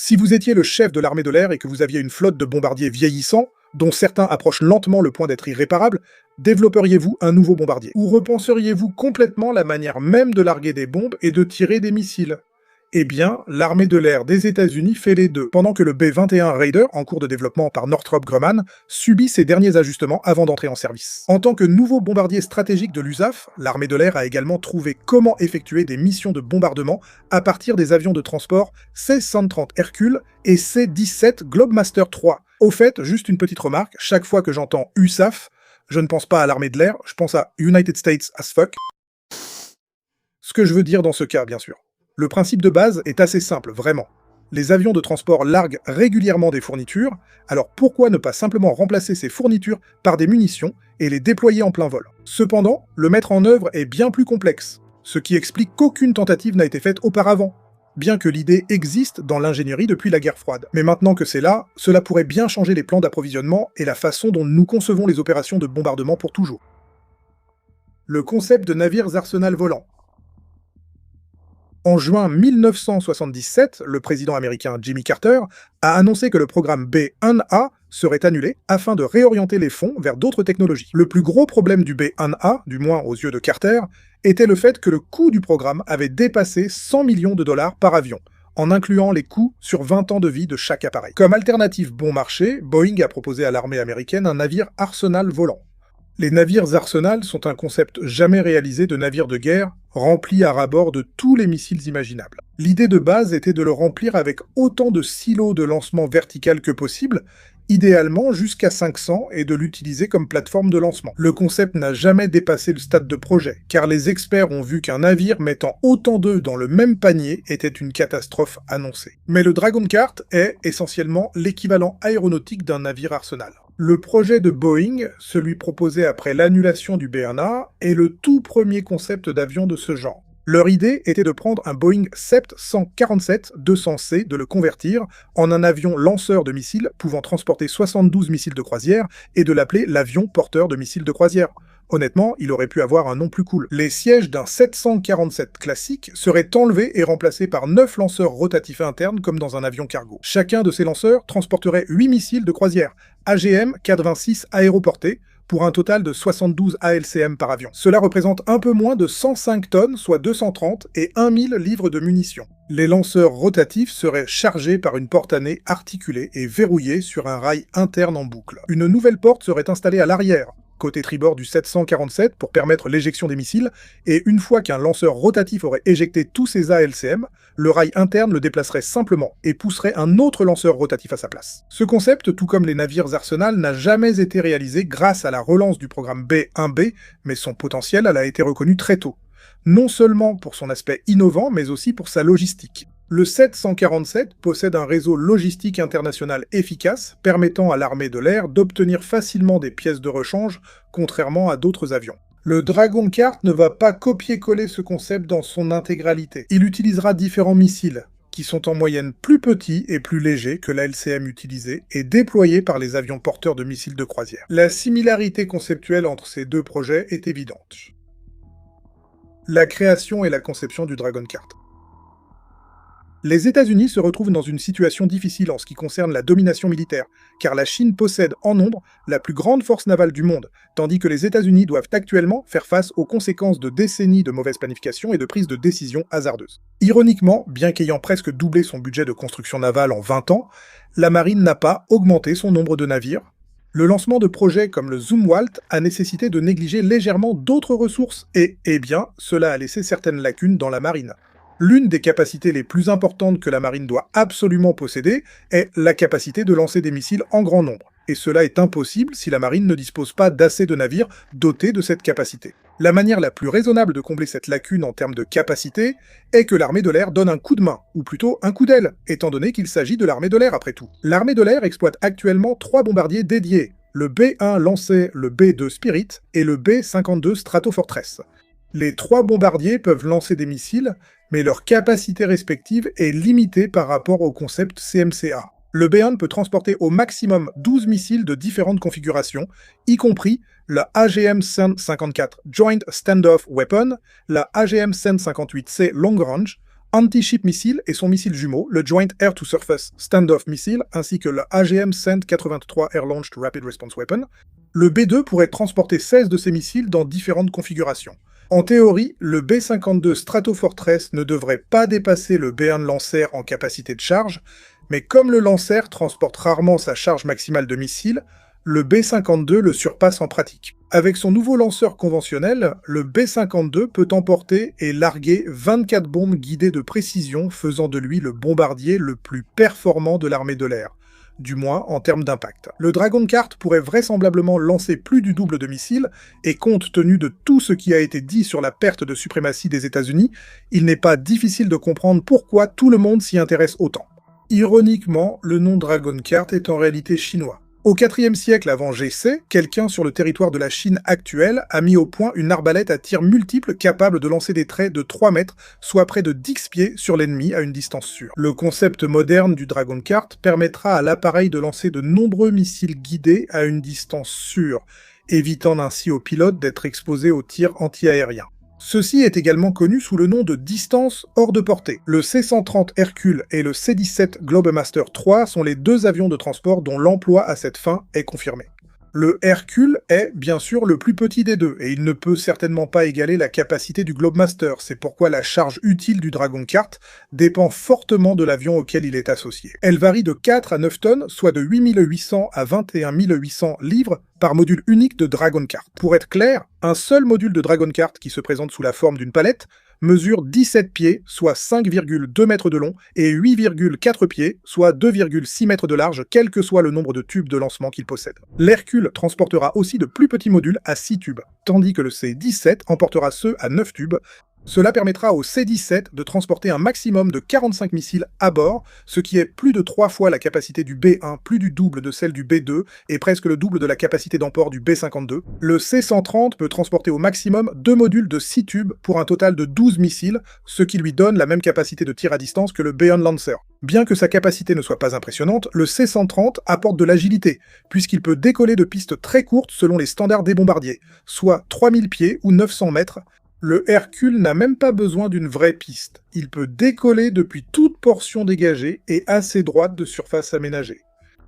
Si vous étiez le chef de l'armée de l'air et que vous aviez une flotte de bombardiers vieillissants, dont certains approchent lentement le point d'être irréparables, développeriez-vous un nouveau bombardier? Ou repenseriez-vous complètement la manière même de larguer des bombes et de tirer des missiles? Eh bien, l'armée de l'air des États-Unis fait les deux, pendant que le B-21 Raider, en cours de développement par Northrop Grumman, subit ses derniers ajustements avant d'entrer en service. En tant que nouveau bombardier stratégique de l'USAF, l'armée de l'air a également trouvé comment effectuer des missions de bombardement à partir des avions de transport C-130 Hercule et C-17 Globemaster III. Au fait, juste une petite remarque, chaque fois que j'entends USAF, je ne pense pas à l'armée de l'air, je pense à United States as fuck. Ce que je veux dire dans ce cas, bien sûr. Le principe de base est assez simple, vraiment. Les avions de transport larguent régulièrement des fournitures, alors pourquoi ne pas simplement remplacer ces fournitures par des munitions et les déployer en plein vol? Cependant, le mettre en œuvre est bien plus complexe, ce qui explique qu'aucune tentative n'a été faite auparavant, bien que l'idée existe dans l'ingénierie depuis la guerre froide. Mais maintenant que c'est là, cela pourrait bien changer les plans d'approvisionnement et la façon dont nous concevons les opérations de bombardement pour toujours. Le concept de navires arsenal volant. En juin 1977, le président américain Jimmy Carter a annoncé que le programme B-1A serait annulé afin de réorienter les fonds vers d'autres technologies. Le plus gros problème du B-1A, du moins aux yeux de Carter, était le fait que le coût du programme avait dépassé 100 millions de dollars par avion, en incluant les coûts sur 20 ans de vie de chaque appareil. Comme alternative bon marché, Boeing a proposé à l'armée américaine un navire arsenal volant. Les navires arsenal sont un concept jamais réalisé de navire de guerre, rempli à ras-bord de tous les missiles imaginables. L'idée de base était de le remplir avec autant de silos de lancement vertical que possible, idéalement jusqu'à 500, et de l'utiliser comme plateforme de lancement. Le concept n'a jamais dépassé le stade de projet, car les experts ont vu qu'un navire mettant autant d'œufs dans le même panier était une catastrophe annoncée. Mais le Dragon Kart est essentiellement l'équivalent aéronautique d'un navire arsenal. Le projet de Boeing, celui proposé après l'annulation du B-1A, est le tout premier concept d'avion de ce genre. Leur idée était de prendre un Boeing 747-200C, de le convertir en un avion lanceur de missiles pouvant transporter 72 missiles de croisière et de l'appeler l'avion porteur de missiles de croisière. Honnêtement, il aurait pu avoir un nom plus cool. Les sièges d'un 747 classique seraient enlevés et remplacés par 9 lanceurs rotatifs internes comme dans un avion cargo. Chacun de ces lanceurs transporterait 8 missiles de croisière, AGM-426 aéroportés, pour un total de 72 ALCM par avion. Cela représente un peu moins de 105 tonnes, soit 230, et 1000 livres de munitions. Les lanceurs rotatifs seraient chargés par une porte à nez articulée et verrouillée sur un rail interne en boucle. Une nouvelle porte serait installée à l'arrière, côté tribord du 747 pour permettre l'éjection des missiles, et une fois qu'un lanceur rotatif aurait éjecté tous ses ALCM, le rail interne le déplacerait simplement et pousserait un autre lanceur rotatif à sa place. Ce concept, tout comme les navires arsenal, n'a jamais été réalisé grâce à la relance du programme B-1B, mais son potentiel a été reconnu très tôt. Non seulement pour son aspect innovant, mais aussi pour sa logistique. Le 747 possède un réseau logistique international efficace, permettant à l'armée de l'air d'obtenir facilement des pièces de rechange, contrairement à d'autres avions. Le Dragon Kart ne va pas copier-coller ce concept dans son intégralité. Il utilisera différents missiles, qui sont en moyenne plus petits et plus légers que la LCM utilisée et déployés par les avions porteurs de missiles de croisière. La similarité conceptuelle entre ces deux projets est évidente. La création et la conception du Dragon Kart. Les États-Unis se retrouvent dans une situation difficile en ce qui concerne la domination militaire, car la Chine possède en nombre la plus grande force navale du monde, tandis que les États-Unis doivent actuellement faire face aux conséquences de décennies de mauvaise planification et de prise de décisions hasardeuses. Ironiquement, bien qu'ayant presque doublé son budget de construction navale en 20 ans, la marine n'a pas augmenté son nombre de navires. Le lancement de projets comme le Zumwalt a nécessité de négliger légèrement d'autres ressources et, cela a laissé certaines lacunes dans la marine. L'une des capacités les plus importantes que la marine doit absolument posséder est la capacité de lancer des missiles en grand nombre. Et cela est impossible si la marine ne dispose pas d'assez de navires dotés de cette capacité. La manière la plus raisonnable de combler cette lacune en termes de capacité est que l'armée de l'air donne un coup de main, ou plutôt un coup d'aile, étant donné qu'il s'agit de l'armée de l'air après tout. L'armée de l'air exploite actuellement 3 bombardiers dédiés, le B-1 Lancet, le B-2 Spirit et le B-52 Stratofortress. Les 3 bombardiers peuvent lancer des missiles, mais leur capacité respective est limitée par rapport au concept CMCA. Le B-1 peut transporter au maximum 12 missiles de différentes configurations, y compris la AGM-154 Joint Standoff Weapon, la AGM-158C Long Range, Anti-Ship Missile et son missile jumeau, le Joint Air-to-Surface Standoff Missile, ainsi que le AGM-100-83 Air-Launched Rapid Response Weapon. Le B-2 pourrait transporter 16 de ces missiles dans différentes configurations. En théorie, le B-52 Stratofortress ne devrait pas dépasser le B-1 de Lancer en capacité de charge, mais comme le Lancer transporte rarement sa charge maximale de missiles, le B-52 le surpasse en pratique. Avec son nouveau lanceur conventionnel, le B-52 peut emporter et larguer 24 bombes guidées de précision, faisant de lui le bombardier le plus performant de l'armée de l'air, du moins en termes d'impact. Le Dragon Cart pourrait vraisemblablement lancer plus du double de missiles, et compte tenu de tout ce qui a été dit sur la perte de suprématie des États-Unis, il n'est pas difficile de comprendre pourquoi tout le monde s'y intéresse autant. Ironiquement, le nom Dragon Cart est en réalité chinois. Au IVe siècle avant GC, quelqu'un sur le territoire de la Chine actuelle a mis au point une arbalète à tir multiple capable de lancer des traits de 3 mètres, soit près de 10 pieds sur l'ennemi à une distance sûre. Le concept moderne du Dragon Cart permettra à l'appareil de lancer de nombreux missiles guidés à une distance sûre, évitant ainsi aux pilotes d'être exposés aux tirs anti-aériens. Ceci est également connu sous le nom de distance hors de portée. Le C-130 Hercule et le C-17 Globemaster III sont les deux avions de transport dont l'emploi à cette fin est confirmé. Le Hercule est, bien sûr, le plus petit des deux, et il ne peut certainement pas égaler la capacité du Globemaster, c'est pourquoi la charge utile du Dragon Cart dépend fortement de l'avion auquel il est associé. Elle varie de 4 à 9 tonnes, soit de 8800 à 21 800 livres par module unique de Dragon Cart. Pour être clair, un seul module de Dragon Cart qui se présente sous la forme d'une palette mesure 17 pieds, soit 5,2 mètres de long, et 8,4 pieds, soit 2,6 mètres de large, quel que soit le nombre de tubes de lancement qu'il possède. L'Hercule transportera aussi de plus petits modules à 6 tubes, tandis que le C-17 emportera ceux à 9 tubes. Cela permettra au C-17 de transporter un maximum de 45 missiles à bord, ce qui est plus de 3 fois la capacité du B-1, plus du double de celle du B-2, et presque le double de la capacité d'emport du B-52. Le C-130 peut transporter au maximum 2 modules de 6 tubes pour un total de 12 missiles, ce qui lui donne la même capacité de tir à distance que le B-1 Lancer. Bien que sa capacité ne soit pas impressionnante, le C-130 apporte de l'agilité, puisqu'il peut décoller de pistes très courtes selon les standards des bombardiers, soit 3000 pieds ou 900 mètres. Le Hercule n'a même pas besoin d'une vraie piste. Il peut décoller depuis toute portion dégagée et assez droite de surface aménagée.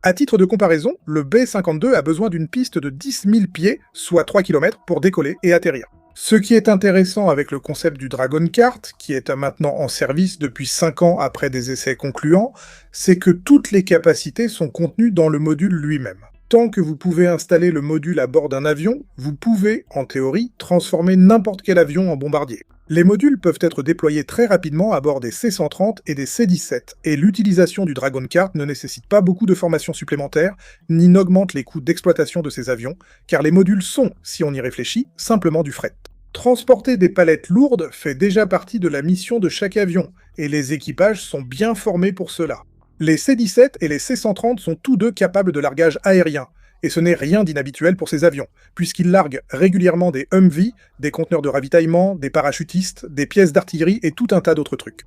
À titre de comparaison, le B-52 a besoin d'une piste de 10 000 pieds, soit 3 km, pour décoller et atterrir. Ce qui est intéressant avec le concept du Dragon Cart, qui est maintenant en service depuis 5 ans après des essais concluants, c'est que toutes les capacités sont contenues dans le module lui-même. Tant que vous pouvez installer le module à bord d'un avion, vous pouvez, en théorie, transformer n'importe quel avion en bombardier. Les modules peuvent être déployés très rapidement à bord des C-130 et des C-17, et l'utilisation du Dragon Cart ne nécessite pas beaucoup de formation supplémentaire, ni n'augmente les coûts d'exploitation de ces avions, car les modules sont, si on y réfléchit, simplement du fret. Transporter des palettes lourdes fait déjà partie de la mission de chaque avion, et les équipages sont bien formés pour cela. Les C-17 et les C-130 sont tous deux capables de largage aérien, et ce n'est rien d'inhabituel pour ces avions, puisqu'ils larguent régulièrement des Humvee, des conteneurs de ravitaillement, des parachutistes, des pièces d'artillerie et tout un tas d'autres trucs.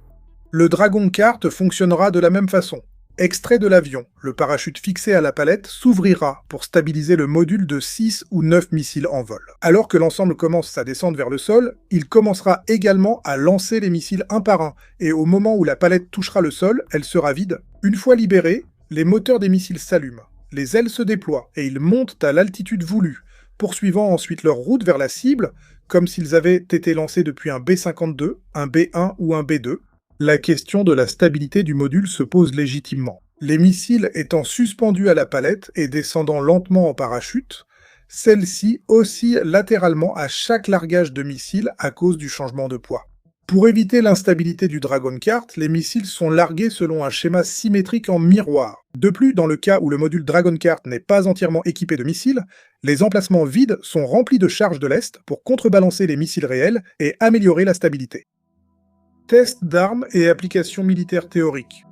Le Dragon Cart fonctionnera de la même façon. Extrait de l'avion, le parachute fixé à la palette s'ouvrira pour stabiliser le module de 6 ou 9 missiles en vol. Alors que l'ensemble commence sa descente vers le sol, il commencera également à lancer les missiles un par un, et au moment où la palette touchera le sol, elle sera vide. Une fois libérés, les moteurs des missiles s'allument, les ailes se déploient, et ils montent à l'altitude voulue, poursuivant ensuite leur route vers la cible, comme s'ils avaient été lancés depuis un B-52, un B-1 ou un B-2. La question de la stabilité du module se pose légitimement. Les missiles étant suspendus à la palette et descendant lentement en parachute, celle-ci oscille latéralement à chaque largage de missiles à cause du changement de poids. Pour éviter l'instabilité du Dragon Cart, les missiles sont largués selon un schéma symétrique en miroir. De plus, dans le cas où le module Dragon Cart n'est pas entièrement équipé de missiles, les emplacements vides sont remplis de charges de lest pour contrebalancer les missiles réels et améliorer la stabilité. Tests d'armes et applications militaires théoriques.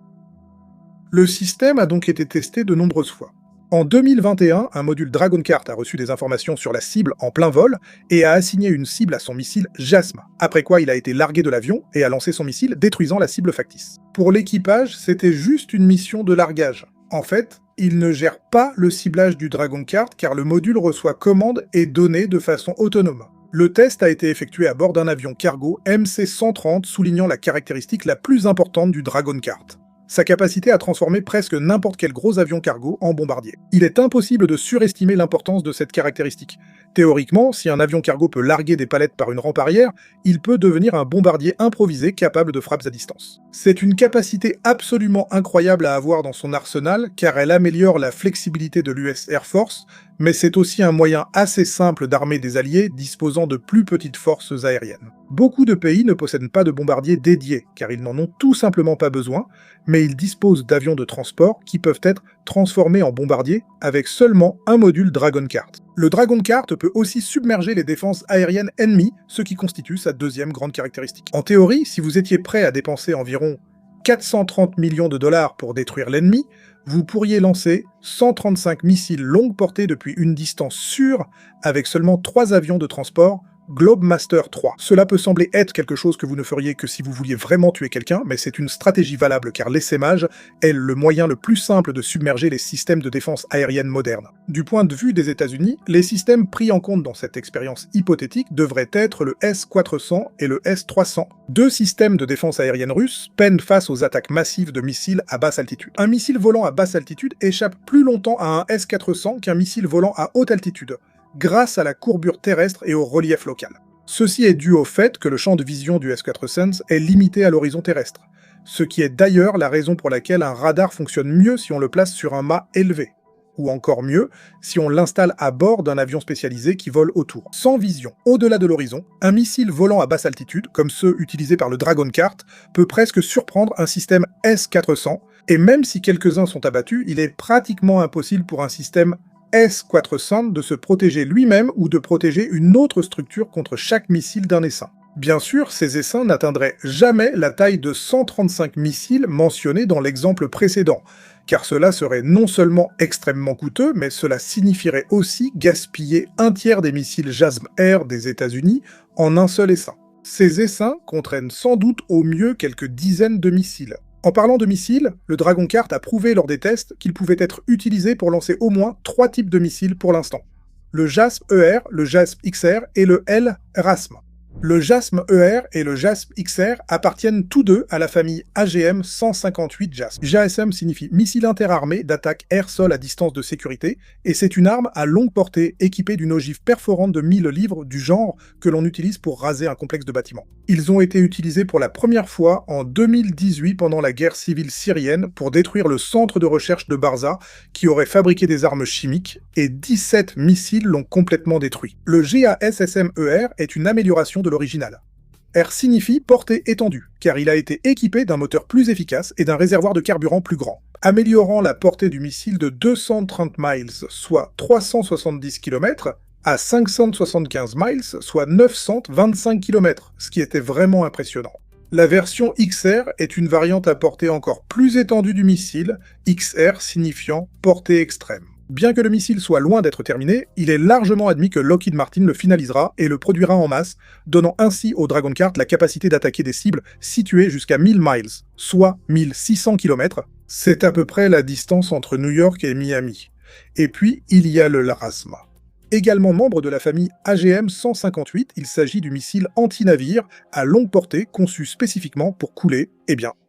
Le système a donc été testé de nombreuses fois. En 2021, un module Dragon Cart a reçu des informations sur la cible en plein vol et a assigné une cible à son missile JASM, après quoi il a été largué de l'avion et a lancé son missile détruisant la cible factice. Pour l'équipage, c'était juste une mission de largage. En fait, il ne gère pas le ciblage du Dragon Cart car le module reçoit commandes et données de façon autonome. Le test a été effectué à bord d'un avion cargo MC-130, soulignant la caractéristique la plus importante du Dragon Kart: sa capacité à transformer presque n'importe quel gros avion cargo en bombardier. Il est impossible de surestimer l'importance de cette caractéristique. Théoriquement, si un avion cargo peut larguer des palettes par une rampe arrière, il peut devenir un bombardier improvisé capable de frappes à distance. C'est une capacité absolument incroyable à avoir dans son arsenal, car elle améliore la flexibilité de l'US Air Force, mais c'est aussi un moyen assez simple d'armer des alliés disposant de plus petites forces aériennes. Beaucoup de pays ne possèdent pas de bombardiers dédiés, car ils n'en ont tout simplement pas besoin, mais ils disposent d'avions de transport qui peuvent être transformés en bombardiers avec seulement un module Dragon Kart. Le Dragon Kart peut aussi submerger les défenses aériennes ennemies, ce qui constitue sa deuxième grande caractéristique. En théorie, si vous étiez prêt à dépenser environ 430 millions de dollars pour détruire l'ennemi, vous pourriez lancer 135 missiles longue portée depuis une distance sûre avec seulement 3 avions de transport Globemaster 3. Cela peut sembler être quelque chose que vous ne feriez que si vous vouliez vraiment tuer quelqu'un, mais c'est une stratégie valable car l'essaimage est le moyen le plus simple de submerger les systèmes de défense aérienne modernes. Du point de vue des États-Unis, les systèmes pris en compte dans cette expérience hypothétique devraient être le S-400 et le S-300. Deux systèmes de défense aérienne russes peinent face aux attaques massives de missiles à basse altitude. Un missile volant à basse altitude échappe plus longtemps à un S-400 qu'un missile volant à haute altitude, grâce à la courbure terrestre et au relief local. Ceci est dû au fait que le champ de vision du S-400 est limité à l'horizon terrestre, ce qui est d'ailleurs la raison pour laquelle un radar fonctionne mieux si on le place sur un mât élevé, ou encore mieux, si on l'installe à bord d'un avion spécialisé qui vole autour. Sans vision au-delà de l'horizon, un missile volant à basse altitude, comme ceux utilisés par le Dragon Kart, peut presque surprendre un système S-400, et même si quelques-uns sont abattus, il est pratiquement impossible pour un système S-400 de se protéger lui-même ou de protéger une autre structure contre chaque missile d'un essaim. Bien sûr, ces essaims n'atteindraient jamais la taille de 135 missiles mentionnés dans l'exemple précédent, car cela serait non seulement extrêmement coûteux, mais cela signifierait aussi gaspiller un tiers des missiles JASM Air des États-Unis en un seul essaim. Ces essaims contraignent sans doute au mieux quelques dizaines de missiles. En parlant de missiles, le Dragon Kart a prouvé lors des tests qu'il pouvait être utilisé pour lancer au moins 3 types de missiles pour l'instant: le JASM-ER, le JASM-XR et le L-RASM. Le JASM-ER et le JASM-XR appartiennent tous deux à la famille AGM-158 JASM. JASM signifie missile interarmé d'attaque air-sol à distance de sécurité, et c'est une arme à longue portée équipée d'une ogive perforante de 1000 livres du genre que l'on utilise pour raser un complexe de bâtiments. Ils ont été utilisés pour la première fois en 2018 pendant la guerre civile syrienne pour détruire le centre de recherche de Barza qui aurait fabriqué des armes chimiques, et 17 missiles l'ont complètement détruit. Le JASSM-ER est une amélioration de l'original. R signifie portée étendue, car il a été équipé d'un moteur plus efficace et d'un réservoir de carburant plus grand, améliorant la portée du missile de 230 miles, soit 370 km, à 575 miles, soit 925 km, ce qui était vraiment impressionnant. La version XR est une variante à portée encore plus étendue du missile, XR signifiant portée extrême. Bien que le missile soit loin d'être terminé, il est largement admis que Lockheed Martin le finalisera et le produira en masse, donnant ainsi au Dragon Kart la capacité d'attaquer des cibles situées jusqu'à 1000 miles, soit 1600 km. C'est à peu près la distance entre New York et Miami. Et puis, il y a le LRASM. Également membre de la famille AGM-158, il s'agit du missile anti-navire à longue portée conçu spécifiquement pour couler,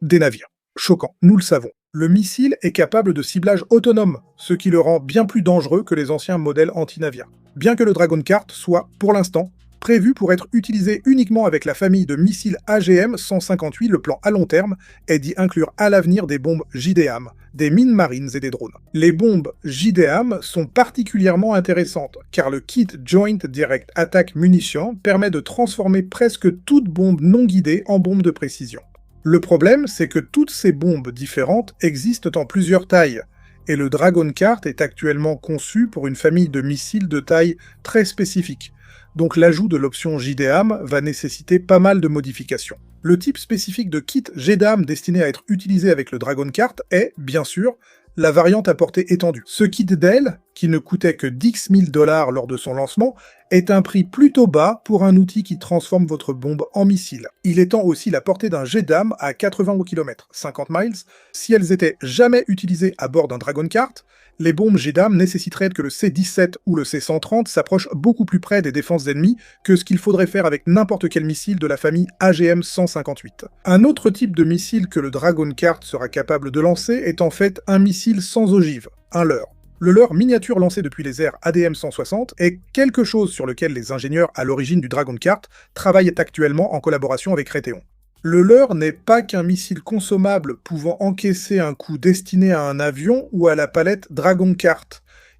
des navires. Choquant, nous le savons. Le missile est capable de ciblage autonome, ce qui le rend bien plus dangereux que les anciens modèles anti-navires. Bien que le Dragon Kart soit, pour l'instant, prévu pour être utilisé uniquement avec la famille de missiles AGM-158, le plan à long terme est d'y inclure à l'avenir des bombes JDAM, des mines marines et des drones. Les bombes JDAM sont particulièrement intéressantes, car le kit Joint Direct Attack Munition permet de transformer presque toute bombe non guidée en bombe de précision. Le problème, c'est que toutes ces bombes différentes existent en plusieurs tailles, et le Dragon Kart est actuellement conçu pour une famille de missiles de taille très spécifique, donc l'ajout de l'option JDAM va nécessiter pas mal de modifications. Le type spécifique de kit JDAM destiné à être utilisé avec le Dragon Kart est, bien sûr, la variante à portée étendue. Ce kit d'aile qui ne coûtait que 10 000 $ lors de son lancement, est un prix plutôt bas pour un outil qui transforme votre bombe en missile. Il étend aussi la portée d'un jet d'âme à 80 km, 50 miles. Si elles étaient jamais utilisées à bord d'un Dragon Cart, les bombes jet d'âme nécessiteraient que le C-17 ou le C-130 s'approchent beaucoup plus près des défenses ennemies que ce qu'il faudrait faire avec n'importe quel missile de la famille AGM-158. Un autre type de missile que le Dragon Cart sera capable de lancer est en fait un missile sans ogive, un leurre. Le leurre miniature lancé depuis les airs ADM-160 est quelque chose sur lequel les ingénieurs à l'origine du Dragon Cart travaillent actuellement en collaboration avec Raytheon. Le leurre n'est pas qu'un missile consommable pouvant encaisser un coup destiné à un avion ou à la palette Dragon Cart.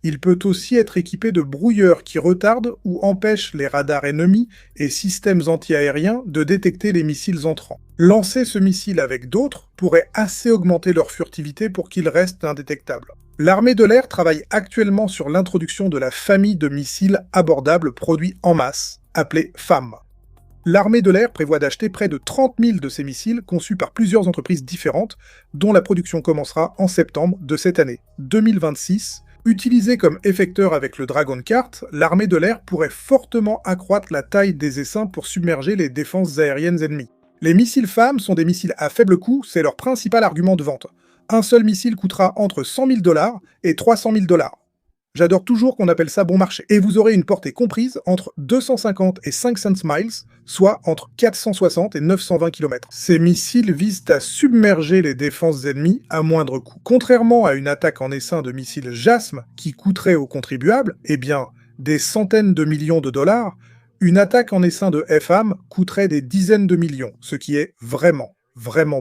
Il peut aussi être équipé de brouilleurs qui retardent ou empêchent les radars ennemis et systèmes anti-aériens de détecter les missiles entrants. Lancer ce missile avec d'autres pourrait assez augmenter leur furtivité pour qu'ils restent indétectables. L'armée de l'air travaille actuellement sur l'introduction de la famille de missiles abordables produits en masse, appelée FAM. L'armée de l'air prévoit d'acheter près de 30 000 de ces missiles conçus par plusieurs entreprises différentes, dont la production commencera en septembre de cette année, 2026. Utilisée comme effecteur avec le Dragon Cart, l'armée de l'air pourrait fortement accroître la taille des essaims pour submerger les défenses aériennes ennemies. Les missiles FAM sont des missiles à faible coût, c'est leur principal argument de vente. Un seul missile coûtera entre 100 000 $ et 300 000 $. J'adore toujours qu'on appelle ça bon marché. Et vous aurez une portée comprise entre 250 et 500 miles, soit entre 460 et 920 km. Ces missiles visent à submerger les défenses ennemies à moindre coût. Contrairement à une attaque en essaim de missiles JASM qui coûterait aux contribuables, eh bien, des centaines de millions de dollars, une attaque en essaim de FAM coûterait des dizaines de millions, ce qui est vraiment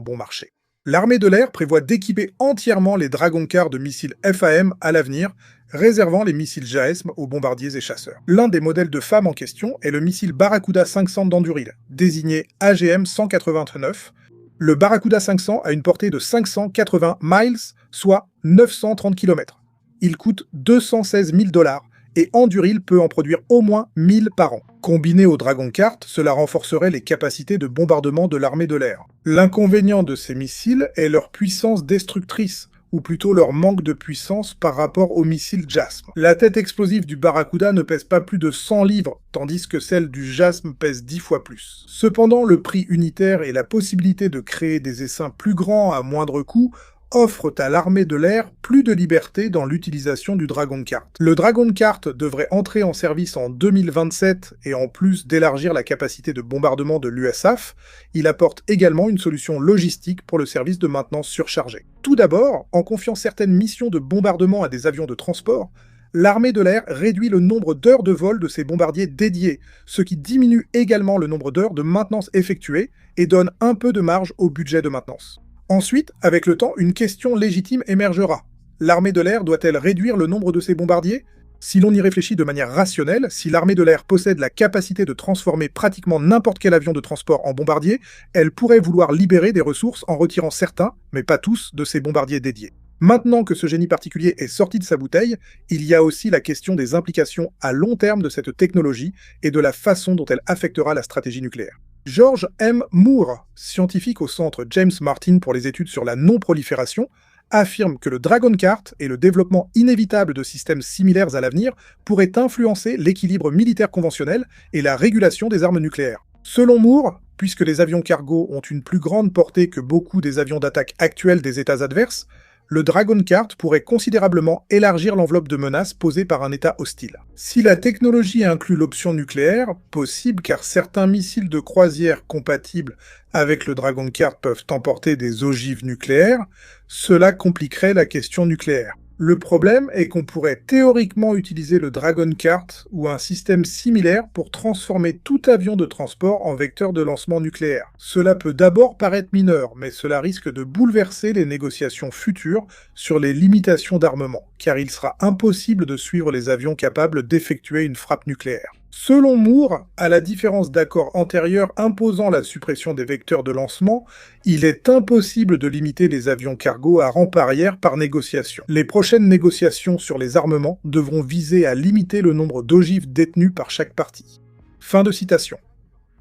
bon marché. L'armée de l'air prévoit d'équiper entièrement les Dragon Cars de missiles FAM à l'avenir, réservant les missiles JASM aux bombardiers et chasseurs. L'un des modèles de FAM en question est le missile Barracuda 500 d'Anduril, désigné AGM 189. Le Barracuda 500 a une portée de 580 miles, soit 930 km. Il coûte 216 000 $, et Anduril peut en produire au moins 1000 par an. Combiné au Dragon Cart, cela renforcerait les capacités de bombardement de l'armée de l'air. L'inconvénient de ces missiles est leur puissance destructrice, ou plutôt leur manque de puissance par rapport aux missiles JASM. La tête explosive du Barracuda ne pèse pas plus de 100 livres, tandis que celle du JASM pèse 10 fois plus. Cependant, le prix unitaire et la possibilité de créer des essaims plus grands à moindre coût offrent à l'armée de l'air plus de liberté dans l'utilisation du Dragon Cart. Le Dragon Cart devrait entrer en service en 2027 et en plus d'élargir la capacité de bombardement de l'USAF, il apporte également une solution logistique pour le service de maintenance surchargé. Tout d'abord, en confiant certaines missions de bombardement à des avions de transport, l'armée de l'air réduit le nombre d'heures de vol de ses bombardiers dédiés, ce qui diminue également le nombre d'heures de maintenance effectuées et donne un peu de marge au budget de maintenance. Ensuite, avec le temps, une question légitime émergera. L'armée de l'air doit-elle réduire le nombre de ses bombardiers ? Si l'on y réfléchit de manière rationnelle, si l'armée de l'air possède la capacité de transformer pratiquement n'importe quel avion de transport en bombardier, elle pourrait vouloir libérer des ressources en retirant certains, mais pas tous, de ses bombardiers dédiés. Maintenant que ce génie particulier est sorti de sa bouteille, il y a aussi la question des implications à long terme de cette technologie et de la façon dont elle affectera la stratégie nucléaire. George M. Moore, scientifique au centre James Martin pour les études sur la non-prolifération, affirme que le Dragon Cart et le développement inévitable de systèmes similaires à l'avenir pourraient influencer l'équilibre militaire conventionnel et la régulation des armes nucléaires. Selon Moore, puisque les avions cargo ont une plus grande portée que beaucoup des avions d'attaque actuels des États adverses, le Dragon Cart pourrait considérablement élargir l'enveloppe de menaces posée par un État hostile. Si la technologie inclut l'option nucléaire, possible car certains missiles de croisière compatibles avec le Dragon Cart peuvent emporter des ogives nucléaires, cela compliquerait la question nucléaire. Le problème est qu'on pourrait théoriquement utiliser le Dragon Cart ou un système similaire pour transformer tout avion de transport en vecteur de lancement nucléaire. Cela peut d'abord paraître mineur, mais cela risque de bouleverser les négociations futures sur les limitations d'armement, car il sera impossible de suivre les avions capables d'effectuer une frappe nucléaire. Selon Moore, à la différence d'accords antérieurs imposant la suppression des vecteurs de lancement, il est impossible de limiter les avions cargo à rampe arrière par négociation. Les prochaines négociations sur les armements devront viser à limiter le nombre d'ogives détenues par chaque partie. Fin de citation.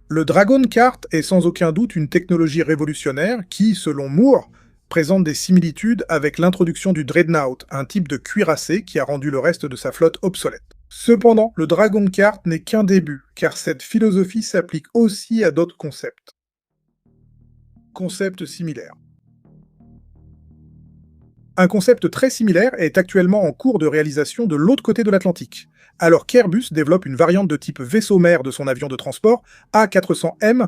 Le Dragon Cart est sans aucun doute une technologie révolutionnaire qui, selon Moore, présente des similitudes avec l'introduction du Dreadnought, un type de cuirassé qui a rendu le reste de sa flotte obsolète. Cependant, le Dragon Kart n'est qu'un début, car cette philosophie s'applique aussi à d'autres concepts. Concepts similaires. Un concept très similaire est actuellement en cours de réalisation de l'autre côté de l'Atlantique, alors qu'Airbus développe une variante de type vaisseau-mère de son avion de transport A400M.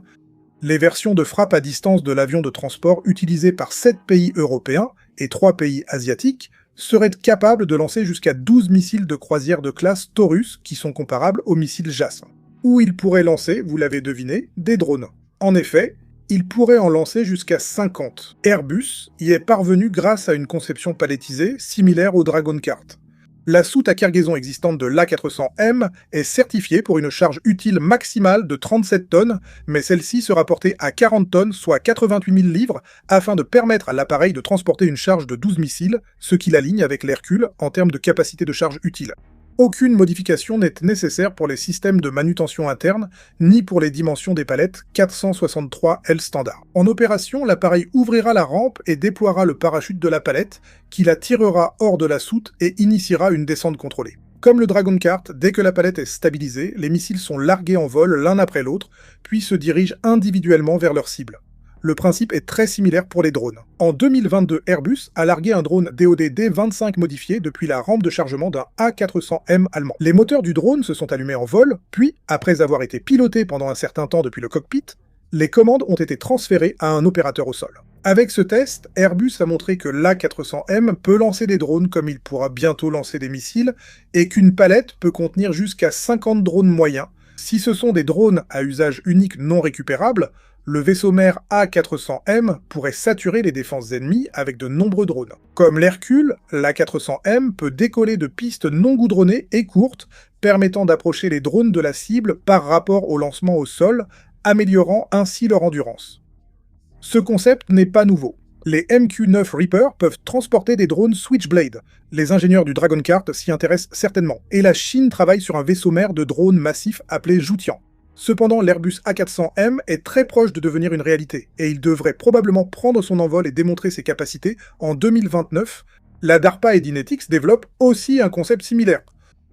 Les versions de frappe à distance de l'avion de transport utilisé par 7 pays européens et 3 pays asiatiques seraient capables de lancer jusqu'à 12 missiles de croisière de classe Taurus qui sont comparables aux missiles JAS. Ou ils pourraient lancer, vous l'avez deviné, des drones. En effet, il pourrait en lancer jusqu'à 50. Airbus y est parvenu grâce à une conception palettisée similaire au Dragon Kart. La soute à cargaison existante de l'A400M est certifiée pour une charge utile maximale de 37 tonnes, mais celle-ci sera portée à 40 tonnes, soit 88 000 livres, afin de permettre à l'appareil de transporter une charge de 12 missiles, ce qui l'aligne avec l'Hercule en termes de capacité de charge utile. Aucune modification n'est nécessaire pour les systèmes de manutention interne, ni pour les dimensions des palettes 463 L standard. En opération, l'appareil ouvrira la rampe et déploiera le parachute de la palette, qui la tirera hors de la soute et initiera une descente contrôlée. Comme le Dragon Kart, dès que la palette est stabilisée, les missiles sont largués en vol l'un après l'autre, puis se dirigent individuellement vers leur cible. Le principe est très similaire pour les drones. En 2022, Airbus a largué un drone DoD D-25 modifié depuis la rampe de chargement d'un A400M allemand. Les moteurs du drone se sont allumés en vol, puis, après avoir été pilotés pendant un certain temps depuis le cockpit, les commandes ont été transférées à un opérateur au sol. Avec ce test, Airbus a montré que l'A400M peut lancer des drones comme il pourra bientôt lancer des missiles, et qu'une palette peut contenir jusqu'à 50 drones moyens. Si ce sont des drones à usage unique non récupérable, le vaisseau-mère A400M pourrait saturer les défenses ennemies avec de nombreux drones. Comme l'Hercule, l'A400M peut décoller de pistes non goudronnées et courtes, permettant d'approcher les drones de la cible par rapport au lancement au sol, améliorant ainsi leur endurance. Ce concept n'est pas nouveau. Les MQ-9 Reaper peuvent transporter des drones Switchblade. Les ingénieurs du Dragon Kart s'y intéressent certainement, et la Chine travaille sur un vaisseau-mère de drones massifs appelé Zhoutian. Cependant, l'Airbus A400M est très proche de devenir une réalité, et il devrait probablement prendre son envol et démontrer ses capacités en 2029. La DARPA et Dynetics développent aussi un concept similaire.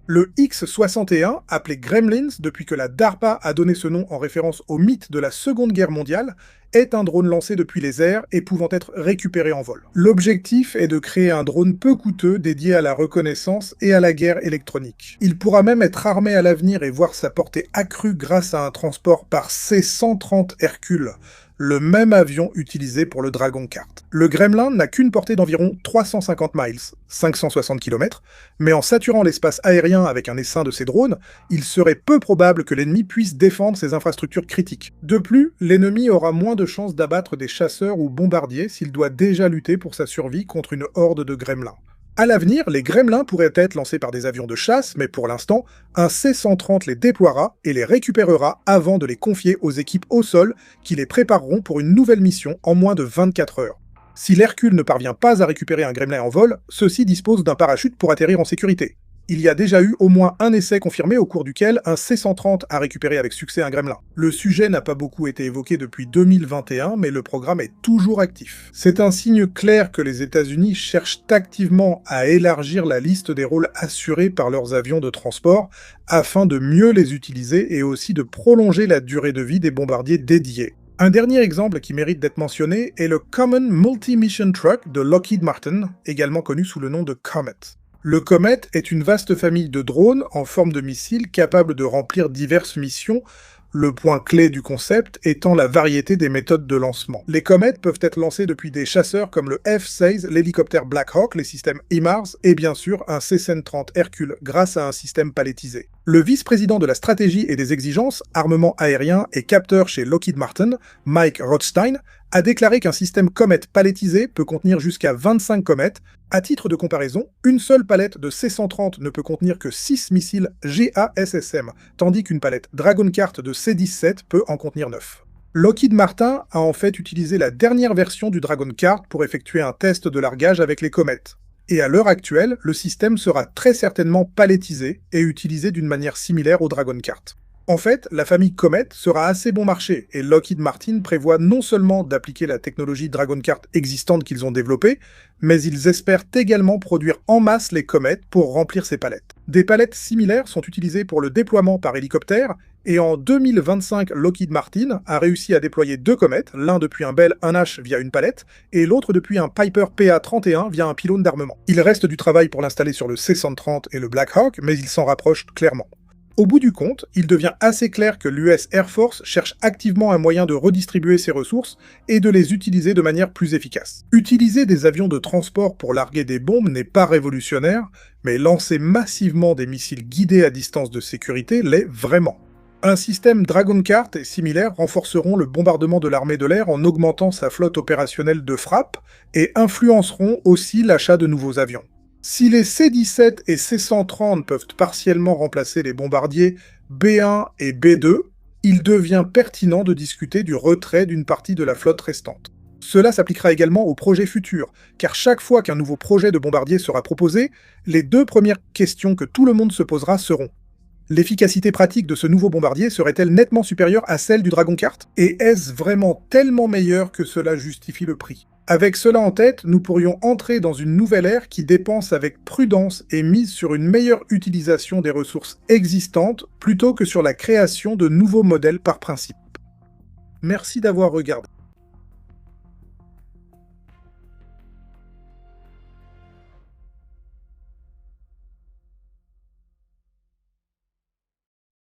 Le X-61, appelé Gremlins depuis que la DARPA a donné ce nom en référence au mythe de la Seconde Guerre mondiale, est un drone lancé depuis les airs et pouvant être récupéré en vol. L'objectif est de créer un drone peu coûteux dédié à la reconnaissance et à la guerre électronique. Il pourra même être armé à l'avenir et voir sa portée accrue grâce à un transport par C-130 Hercule, le même avion utilisé pour le Dragon Kart. Le Gremlin n'a qu'une portée d'environ 350 miles, 560 km, mais en saturant l'espace aérien avec un essaim de ses drones, il serait peu probable que l'ennemi puisse défendre ses infrastructures critiques. De plus, l'ennemi aura moins de chances d'abattre des chasseurs ou bombardiers s'il doit déjà lutter pour sa survie contre une horde de gremlins. À l'avenir, les gremlins pourraient être lancés par des avions de chasse, mais pour l'instant, un C-130 les déploiera et les récupérera avant de les confier aux équipes au sol qui les prépareront pour une nouvelle mission en moins de 24 heures. Si l'Hercule ne parvient pas à récupérer un gremlin en vol, ceux-ci disposent d'un parachute pour atterrir en sécurité. Il y a déjà eu au moins un essai confirmé au cours duquel un C-130 a récupéré avec succès un gremlin. Le sujet n'a pas beaucoup été évoqué depuis 2021, mais le programme est toujours actif. C'est un signe clair que les États-Unis cherchent activement à élargir la liste des rôles assurés par leurs avions de transport afin de mieux les utiliser et aussi de prolonger la durée de vie des bombardiers dédiés. Un dernier exemple qui mérite d'être mentionné est le Common Multi-Mission Truck de Lockheed Martin, également connu sous le nom de Comet. Le Comet est une vaste famille de drones en forme de missiles capables de remplir diverses missions, le point clé du concept étant la variété des méthodes de lancement. Les comètes peuvent être lancés depuis des chasseurs comme le F-16, l'hélicoptère Black Hawk, les systèmes HIMARS et bien sûr un C-130 Hercule grâce à un système palettisé. Le vice-président de la stratégie et des exigences, armement aérien et capteur chez Lockheed Martin, Mike Rothstein, a déclaré qu'un système comète palettisé peut contenir jusqu'à 25 comètes. À titre de comparaison, une seule palette de C-130 ne peut contenir que 6 missiles GASSM, tandis qu'une palette Dragon Kart de C-17 peut en contenir 9. Lockheed Martin a en fait utilisé la dernière version du Dragon Kart pour effectuer un test de largage avec les comètes. Et à l'heure actuelle, le système sera très certainement palettisé et utilisé d'une manière similaire au Dragon Kart. En fait, la famille Comet sera assez bon marché, et Lockheed Martin prévoit non seulement d'appliquer la technologie Dragon Kart existante qu'ils ont développée, mais ils espèrent également produire en masse les Comet pour remplir ces palettes. Des palettes similaires sont utilisées pour le déploiement par hélicoptère, et en 2025, Lockheed Martin a réussi à déployer 2 Comet, l'un depuis un Bell 1H via une palette, et l'autre depuis un Piper PA-31 via un pylône d'armement. Il reste du travail pour l'installer sur le C-130 et le Black Hawk, mais il s'en rapproche clairement. Au bout du compte, il devient assez clair que l'US Air Force cherche activement un moyen de redistribuer ses ressources et de les utiliser de manière plus efficace. Utiliser des avions de transport pour larguer des bombes n'est pas révolutionnaire, mais lancer massivement des missiles guidés à distance de sécurité l'est vraiment. Un système Dragon Kart et similaires renforceront le bombardement de l'armée de l'air en augmentant sa flotte opérationnelle de frappe et influenceront aussi l'achat de nouveaux avions. Si les C-17 et C-130 peuvent partiellement remplacer les bombardiers B-1 et B-2, il devient pertinent de discuter du retrait d'une partie de la flotte restante. Cela s'appliquera également aux projets futurs, car chaque fois qu'un nouveau projet de bombardier sera proposé, les 2 premières questions que tout le monde se posera seront: l'efficacité pratique de ce nouveau bombardier serait-elle nettement supérieure à celle du Dragon Kart? Et est-ce vraiment tellement meilleur que cela justifie le prix? Avec cela en tête, nous pourrions entrer dans une nouvelle ère qui dépense avec prudence et mise sur une meilleure utilisation des ressources existantes plutôt que sur la création de nouveaux modèles par principe. Merci d'avoir regardé.